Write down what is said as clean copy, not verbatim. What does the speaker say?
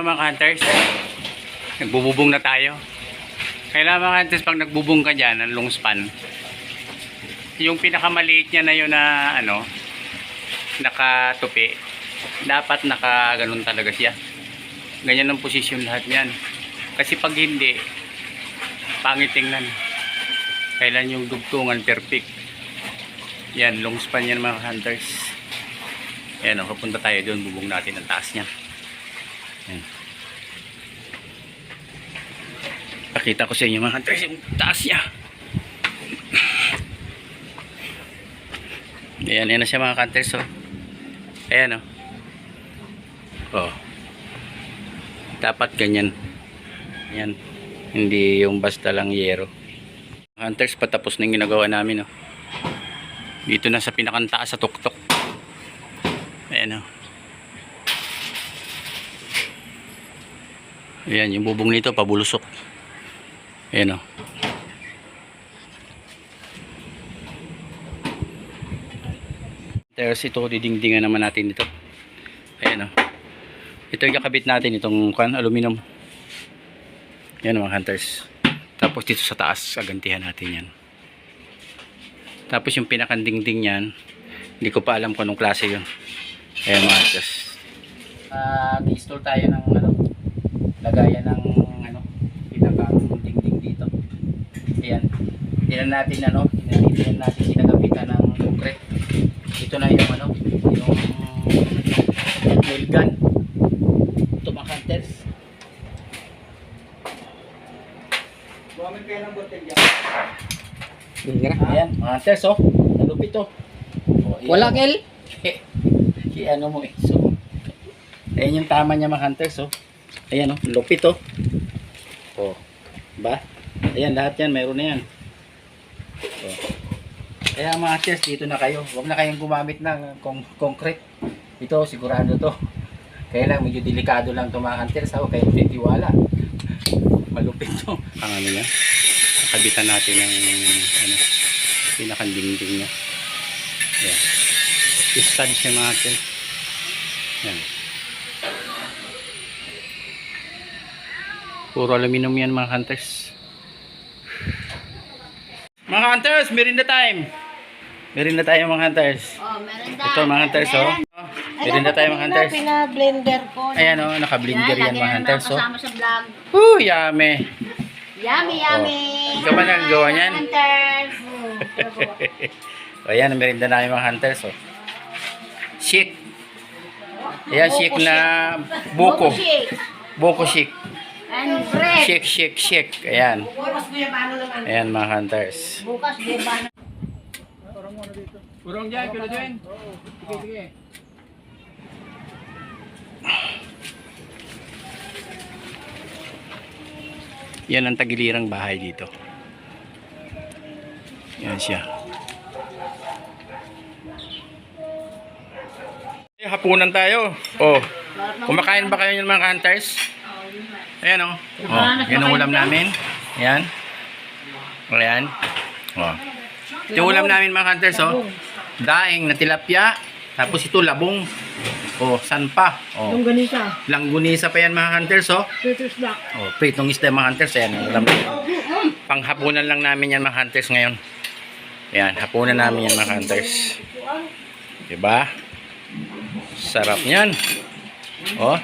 Ayan mga hunters. Nagbububong na tayo. Kailangan mga hunters, pag nagbubong ka dyan, ang long span, yung pinakamaliit niya na yun na ano, nakatupi, dapat nakaganon talaga siya. Ganyan ang posisyon lahat niyan. Kasi pag hindi, pangit tingnan. Kailan yung dugtungan perfect. Yan, long span yan mga hunters. Ayan, kapunta tayo doon, bubong natin ang taas niya. Ayan. Pakita ko sa inyo mga hunters yung taas niya. Ayan, yan na siya mga hunters. Oh. Ayan oh. Oh. Dapat ganyan. Yan. Hindi yung basta lang yero. Hunters, patapos na yung ginagawa namin. Oh. Dito na sa pinakantaas sa tuktok. Ayan oh. Ayan, yung bubong nito pabulusok. Ayan oh. Terus ito, didingdingan naman natin ito. Ayan oh. Ito yung kakabit natin, itong aluminum. Ayan mga hunters. Tapos dito sa taas, agantihan natin yan. Tapos yung pinakandingding yan, hindi ko pa alam kung anong klase yun. Ayan mga hunters. Di-install tayo ng lagayan ng pinakandingding dito. Ayan. Hindi natin sinagapitan ng concrete. Ito na yung yung nail gun. Ito mga hunters. Buwamin kayo ng botelya. Ayan, mga hunters oh. Nalupit oh. Wala kel? Ano mo eh. So, ayan yung tama niya mga hunters oh. Ayan oh, lupit oh. Oh. Ba? Ayan, lahat yan, mayroon na yan. Oh. Kaya mga hunters, dito na kayo. Huwag na kayong gumamit ng concrete. Ito, sigurado to. Kaya lang, medyo delikado lang ito mga hunters. Huwag kayong titiwala. Malupit to. Ang ano niya, kabitan natin ng pinakandingding niya. Ayan. Stud siya mga hunters. Ayan. Puro aluminum yan mga hunters. Mga hunters, merinda time. Merinda tayo mga hunters. Oh, merinda. Ito mga hunters oh. Merinda tayo mga hunters. Pina-blender ko. Ayan oh, naka-blender yan mga hunters oh. Kasama sa vlog. Yummy. Yummy, yummy. Ikaw ba nagagawa niyan? Hunters. Ayan, merinda na yung mga hunters oh. Shake. Ayan, shake na buko. Buko shake. And bread. Shake, shake, shake. Ayan. Ayan mga hunters. Bukas, diba? Urong dyan, kilo dyan. Sige, sige. Yan ang tagilirang bahay dito. Yan siya. Hapunan tayo. Oh. Kumakain ba kayo ng mga hunters? Ayan oh. Oh, yan ang ulam namin. Ayan. Ayan. Oh. Ito yung ulam namin mga hunters oh. Daing na tilapia. Tapos ito labong. Oh, sanpa. Oh. Langganisa. Langgunisa pa yan mga hunters oh. Peter's Black. Oh, pritong isda mga hunters. Ayan, ulam. Panghapunan lang namin yan mga hunters ngayon. Ayan, hapunan namin yan mga hunters. Diba? Sarap yan. Oh.